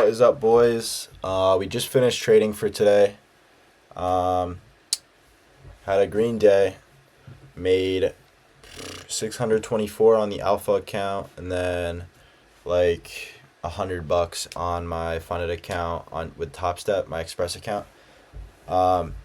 What is up, boys? We just finished trading for today. Um, had a green day. Made 624 on the alpha account, and then like $100 on my funded account on with Top Step, my Express account. Um,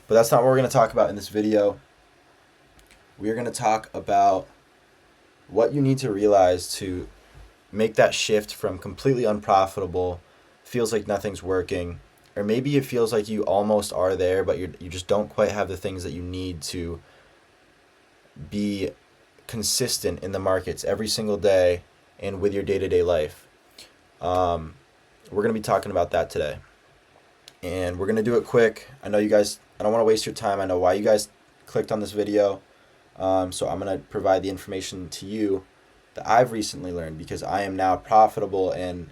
but that's not what we're gonna talk about in this video. We are gonna talk about what you need to realize to make that shift from completely unprofitable, feels like nothing's working, or maybe it feels like you almost are there, but you just don't quite have the things that you need to be consistent in the markets every single day and with your day-to-day life. We're going to be talking about that today. And we're going to do it quick. I know you guys, I don't want to waste your time. I know why you guys clicked on this video. So I'm going to provide the information to you that I've recently learned because I am now profitable, and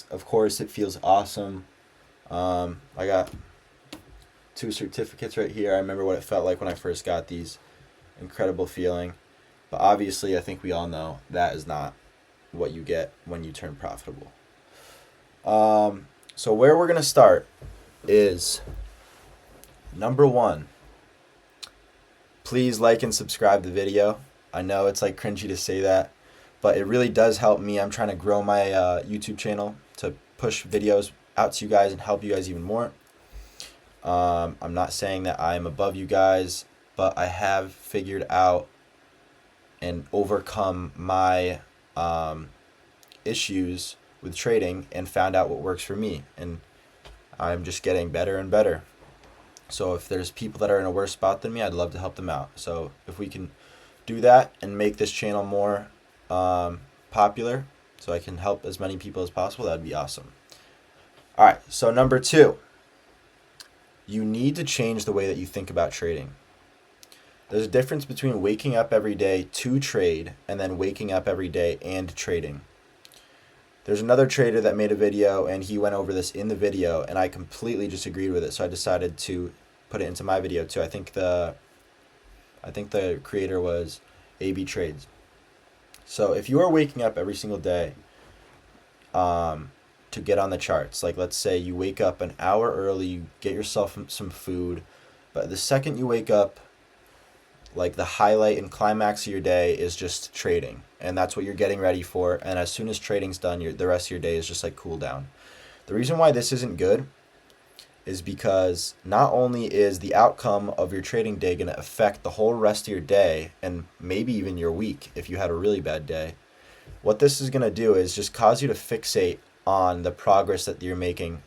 of course, it feels awesome. I got 2 certificates right here. I remember what it felt like when I first got these. Incredible feeling. But obviously, I think we all know that is not what you get when you turn profitable. So where we're going to start is number 1. Please like and subscribe the video. I know it's like cringy to say that, but it really does help me. I'm trying to grow my YouTube channel to push videos out to you guys and help you guys even more. I'm not saying that I'm above you guys, but I have figured out and overcome my issues with trading and found out what works for me. And I'm just getting better and better. So if there's people that are in a worse spot than me, I'd love to help them out. So if we can do that and make this channel more popular so I can help as many people as possible, that'd be awesome. All right, so number 2, you need to change the way that you think about trading. There's a difference between waking up every day to trade and then waking up every day and trading. There's another trader that made a video and he went over this in the video, and I completely disagreed with it, so I decided to put it into my video too. I think the creator was AB Trades. So if you are waking up every single day to get on the charts, like let's say you wake up an hour early, you get yourself some food, but the second you wake up, like the highlight and climax of your day is just trading, and that's what you're getting ready for. And as soon as trading's done, the rest of your day is just like cool down. The reason why this isn't good is because not only is the outcome of your trading day going to affect the whole rest of your day and maybe even your week if you had a really bad day, what this is going to do is just cause you to fixate on the progress that you're making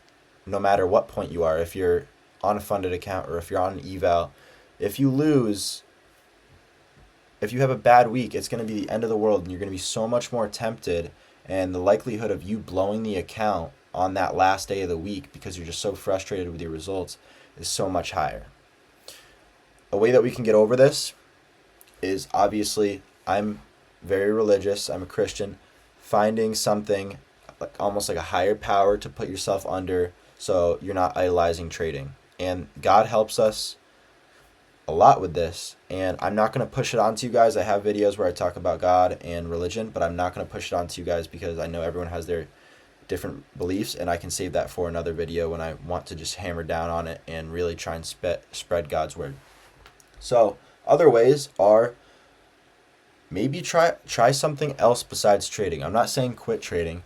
no matter what point you are. If you're on a funded account or if you're on an eval, if you lose, if you have a bad week, it's going to be the end of the world, and you're going to be so much more tempted, and the likelihood of you blowing the account on that last day of the week because you're just so frustrated with your results is so much higher. A way that we can get over this is, obviously, I'm very religious, I'm a Christian, finding something like almost like a higher power to put yourself under so you're not idolizing trading. And God helps us a lot with this, and I'm not going to push it onto you guys. I have videos where I talk about God and religion, but I'm not going to push it onto you guys because I know everyone has their different beliefs, and I can save that for another video when I want to just hammer down on it and really try and spread God's word. So other ways are maybe try something else besides trading. I'm not saying quit trading,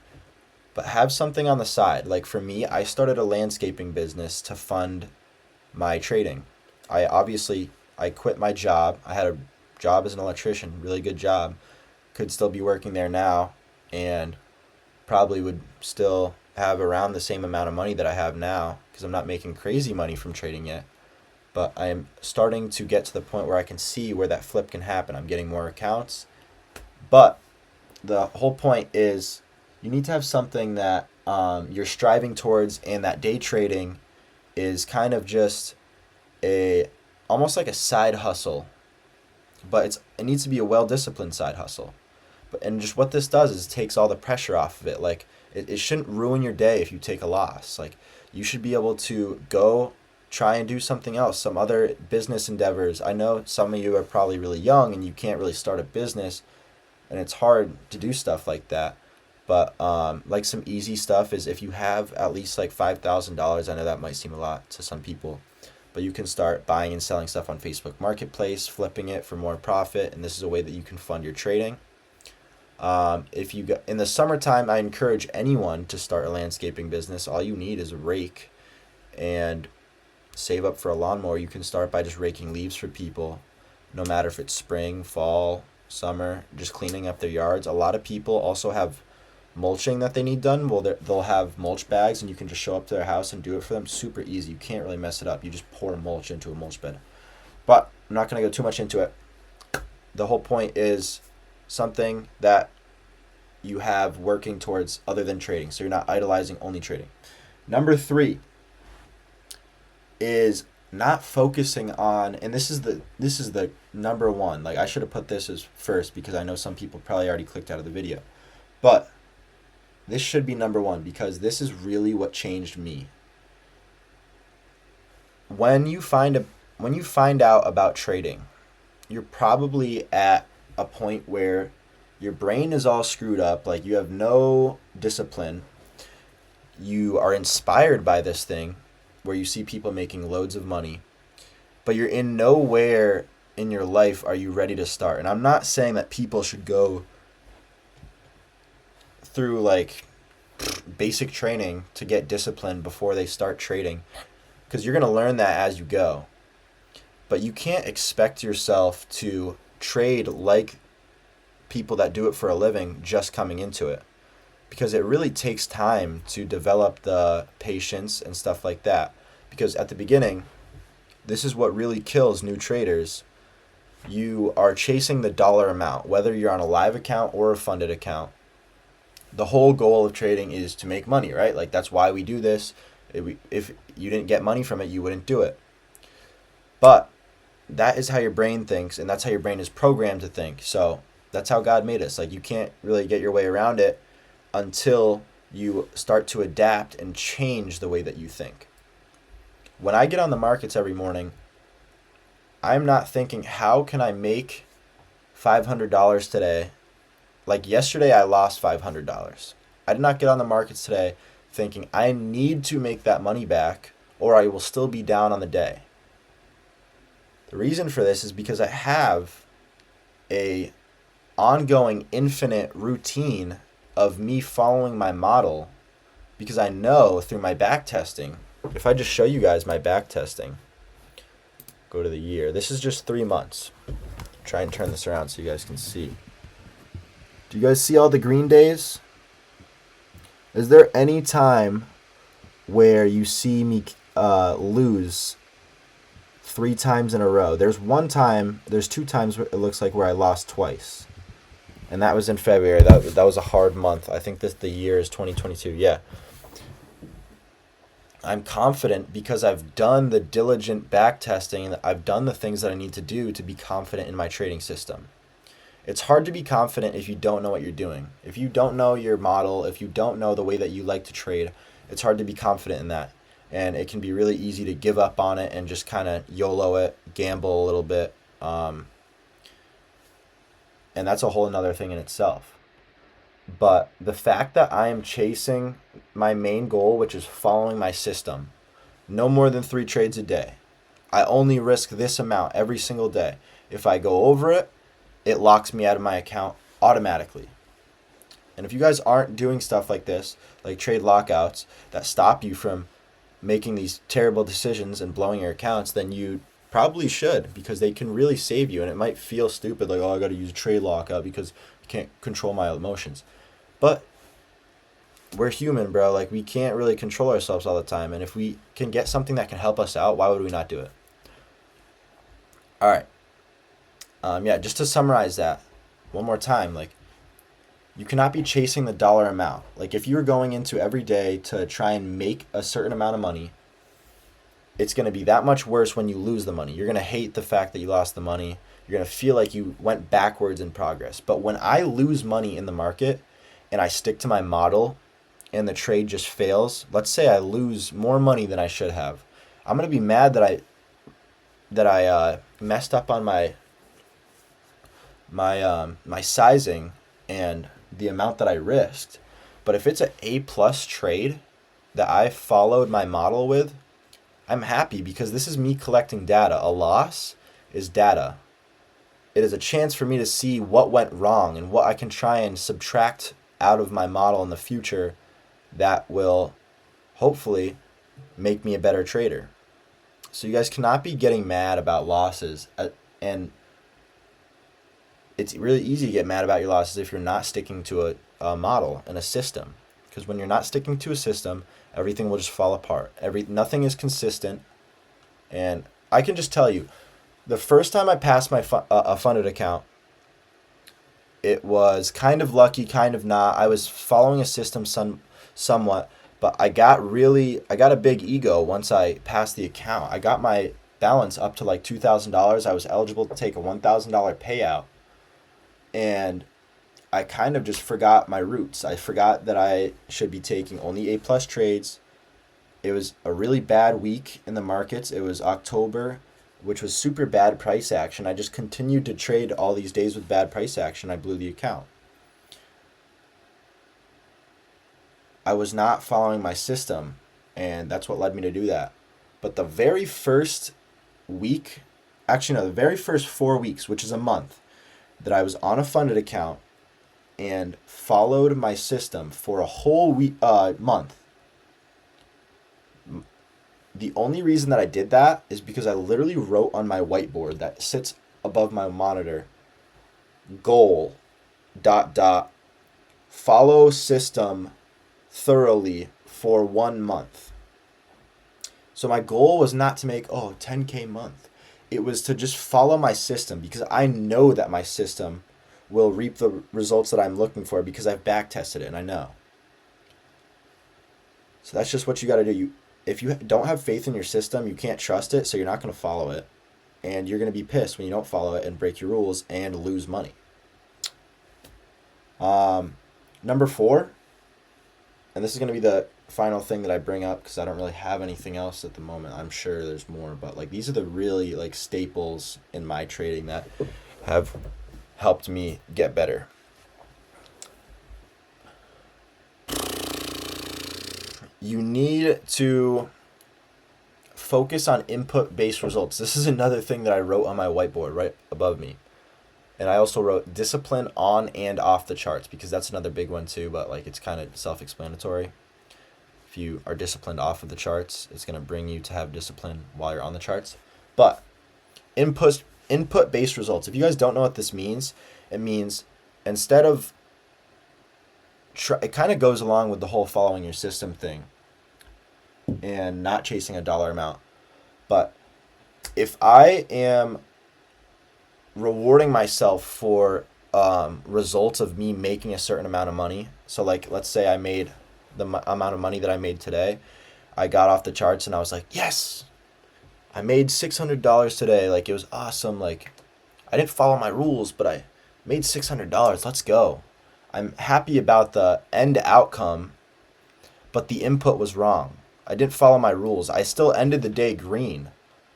but have something on the side. Like for me, I started a landscaping business to fund my trading. I quit my job. I had a job as an electrician, really good job. Could still be working there now, and probably would still have around the same amount of money that I have now because I'm not making crazy money from trading yet. But I am starting to get to the point where I can see where that flip can happen. I'm getting more accounts. But the whole point is you need to have something that you're striving towards, and that day trading is kind of just almost like a side hustle, but it needs to be a well-disciplined side hustle. And just what this does is it takes all the pressure off of it. Like it shouldn't ruin your day if you take a loss. Like you should be able to go try and do something else, some other business endeavors. I know some of you are probably really young and you can't really start a business, and it's hard to do stuff like that. But like some easy stuff is if you have at least like $5,000. I know that might seem a lot to some people, but you can start buying and selling stuff on Facebook Marketplace, flipping it for more profit, and this is a way that you can fund your trading. If you go, in the summertime, I encourage anyone to start a landscaping business. All you need is a rake and save up for a lawnmower. You can start by just raking leaves for people, no matter if it's spring, fall, summer, just cleaning up their yards. A lot of people also have mulching that they need done. Well, they'll have mulch bags, and you can just show up to their house and do it for them. Super easy. You can't really mess it up. You just pour mulch into a mulch bed. But I'm not going to go too much into it. The whole point is something that you have working towards other than trading, so you're not idolizing only trading. Number 3 is not focusing on, and this is the number one. Like, I should have put this as first because I know some people probably already clicked out of the video, but this should be number 1 because this is really what changed me. When you find out about trading, you're probably at a point where your brain is all screwed up, like you have no discipline. You are inspired by this thing where you see people making loads of money, but you're in nowhere in your life are you ready to start. And I'm not saying that people should go through like basic training to get discipline before they start trading, because you're going to learn that as you go. But you can't expect yourself to trade like people that do it for a living just coming into it, because it really takes time to develop the patience and stuff like that. Because at the beginning, this is what really kills new traders. You are chasing the dollar amount, whether you're on a live account or a funded account. The whole goal of trading is to make money, right? Like, that's why we do this. If you didn't get money from it, you wouldn't do it. But that is how your brain thinks, and that's how your brain is programmed to think. So that's how God made us. Like, you can't really get your way around it until you start to adapt and change the way that you think. When I get on the markets every morning, I'm not thinking, how can I make $500 today? Like yesterday, I lost $500. I did not get on the markets today thinking I need to make that money back or I will still be down on the day. The reason for this is because I have a ongoing infinite routine of me following my model, because I know through my back testing. If I just show you guys my back testing, go to the year. This is just 3 months. Try and turn this around so you guys can see. Do you guys see all the green days? Is there any time where you see me lose 3 times in a row? There's 2 times it looks like where I lost twice. And that was in February. That was a hard month. I think the year is 2022. Yeah. I'm confident because I've done the diligent back testing and I've done the things that I need to do to be confident in my trading system. It's hard to be confident if you don't know what you're doing. If you don't know your model, if you don't know the way that you like to trade, it's hard to be confident in that. And it can be really easy to give up on it and just kind of YOLO it, gamble a little bit. And that's a whole another thing in itself. But the fact that I am chasing my main goal, which is following my system, no more than 3 trades a day. I only risk this amount every single day. If I go over it, it locks me out of my account automatically. And if you guys aren't doing stuff like this, like trade lockouts that stop you from making these terrible decisions and blowing your accounts, then you probably should, because they can really save you. And it might feel stupid, like, oh, I got to use a trade lockout because I can't control my emotions. But we're human, bro. Like, we can't really control ourselves all the time. And if we can get something that can help us out, why would we not do it? All right. Yeah, just to summarize that one more time, like, you cannot be chasing the dollar amount. Like, if you're going into every day to try and make a certain amount of money, it's going to be that much worse when you lose the money. You're going to hate the fact that you lost the money. You're going to feel like you went backwards in progress. But when I lose money in the market and I stick to my model and the trade just fails, let's say I lose more money than I should have, I'm going to be mad that I messed up on my sizing and the amount that I risked. But if it's an A plus trade that I followed my model with, I'm happy because this is me collecting data. A loss is data. It is a chance for me to see what went wrong and what I can try and subtract out of my model in the future that will hopefully make me a better trader. So you guys cannot be getting mad about losses. And it's really easy to get mad about your losses if you're not sticking to a model and a system. Because when you're not sticking to a system, everything will just fall apart. Nothing is consistent. And I can just tell you, the first time I passed a funded account, it was kind of lucky, kind of not. I was following a system somewhat, but I got a big ego once I passed the account. I got my balance up to like $2,000. I was eligible to take a $1,000 payout, and I kind of just forgot my roots. I forgot that I should be taking only A plus trades. It was a really bad week in the markets. It was October, which was super bad price action. I just continued to trade all these days with bad price action. I blew the account. I was not following my system, and that's what led me to do that. But the very first week, actually no, the very first 4 weeks, which is a month, that I was on a funded account and followed my system for a whole month. The only reason that I did that is because I literally wrote on my whiteboard that sits above my monitor, goal, ... follow system thoroughly for 1 month. So my goal was not to make, 10K month. It was to just follow my system because I know that my system will reap the results that I'm looking for because I've back tested it and I know. So that's just what you got to do. If you don't have faith in your system, you can't trust it, so you're not going to follow it. And you're going to be pissed when you don't follow it and break your rules and lose money. Number 4, and this is going to be the final thing that I bring up because I don't really have anything else at the moment. I'm sure there's more, but like these are the really like staples in my trading that have helped me get better. You need to focus on input-based results. This is another thing that I wrote on my whiteboard right above me. And I also wrote discipline on and off the charts because that's another big one too, but like it's kind of self-explanatory. If you are disciplined off of the charts, it's going to bring you to have discipline while you're on the charts. But input-based results. If you guys don't know what this means, it means instead of it kind of goes along with the whole following your system thing and not chasing a dollar amount. But if I am rewarding myself for results of me making a certain amount of money, so like let's say I made the amount of money that I made today, I got off the charts and I was like, yes, I made $600 today. Like it was awesome. Like I didn't follow my rules, but I made $600. Let's go. I'm happy about the end outcome, but the input was wrong. I didn't follow my rules. I still ended the day green.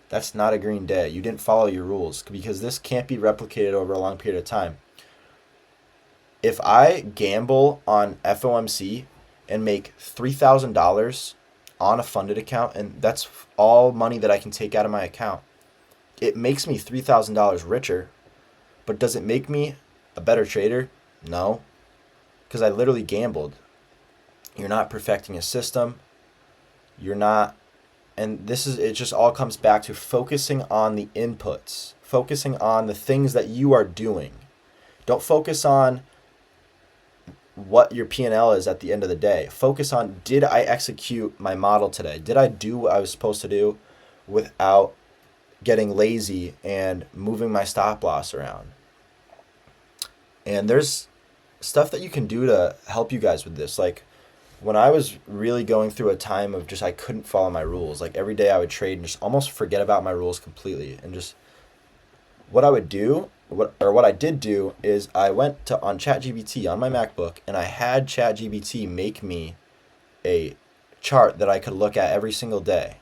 That's not a green day. You didn't follow your rules because this can't be replicated over a long period of time. If I gamble on FOMC and make $3,000 on a funded account, and that's all money that I can take out of my account, it makes me $3,000 richer, but does it make me a better trader? No. Because I literally gambled. You're not perfecting a system. You're not, and it just all comes back to focusing on the inputs, focusing on the things that you are doing. Don't focus on what your P&L is at the end of the day. Focus on, did I execute my model today? Did I do what I was supposed to do without getting lazy and moving my stop loss around? And there's stuff that you can do to help you guys with this. Like when I was really going through a time of just I couldn't follow my rules, like every day I would trade and just almost forget about my rules completely. And just what I would do, what I did do is I went on ChatGPT on my MacBook and I had ChatGPT make me a chart that I could look at every single day.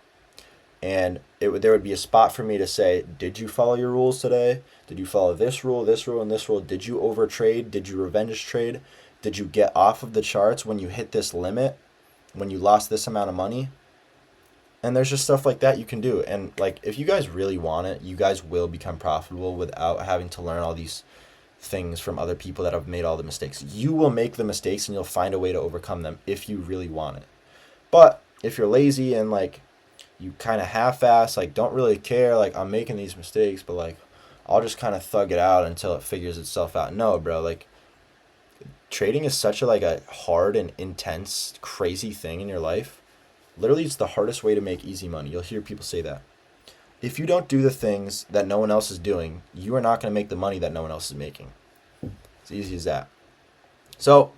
And there would be a spot for me to say, did you follow your rules today? Did you follow this rule, and this rule? Did you overtrade? Did you revenge trade? did you get off of the charts when you hit this limit, when you lost this amount of money? And there's just stuff like that you can do. And like, if you guys really want it, you guys will become profitable without having to learn all these things from other people that have made all the mistakes. You will make the mistakes and you'll find a way to overcome them if you really want it. But if you're lazy and like you kind of half-ass, like don't really care, like I'm making these mistakes, but like I'll just kind of thug it out until it figures itself out. No, bro, like trading is such a like a hard and intense, crazy thing in your life. Literally, it's the hardest way to make easy money. You'll hear people say that. If you don't do the things that no one else is doing, you are not going to make the money that no one else is making. It's easy as that. So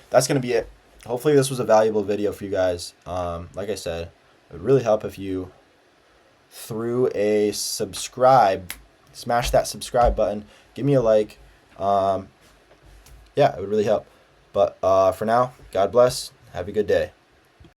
that's going to be it. Hopefully this was a valuable video for you guys. Like I said, it would really help if you threw a subscribe, smash that subscribe button, give me a like. Yeah, it would really help. But for now, God bless. Have a good day.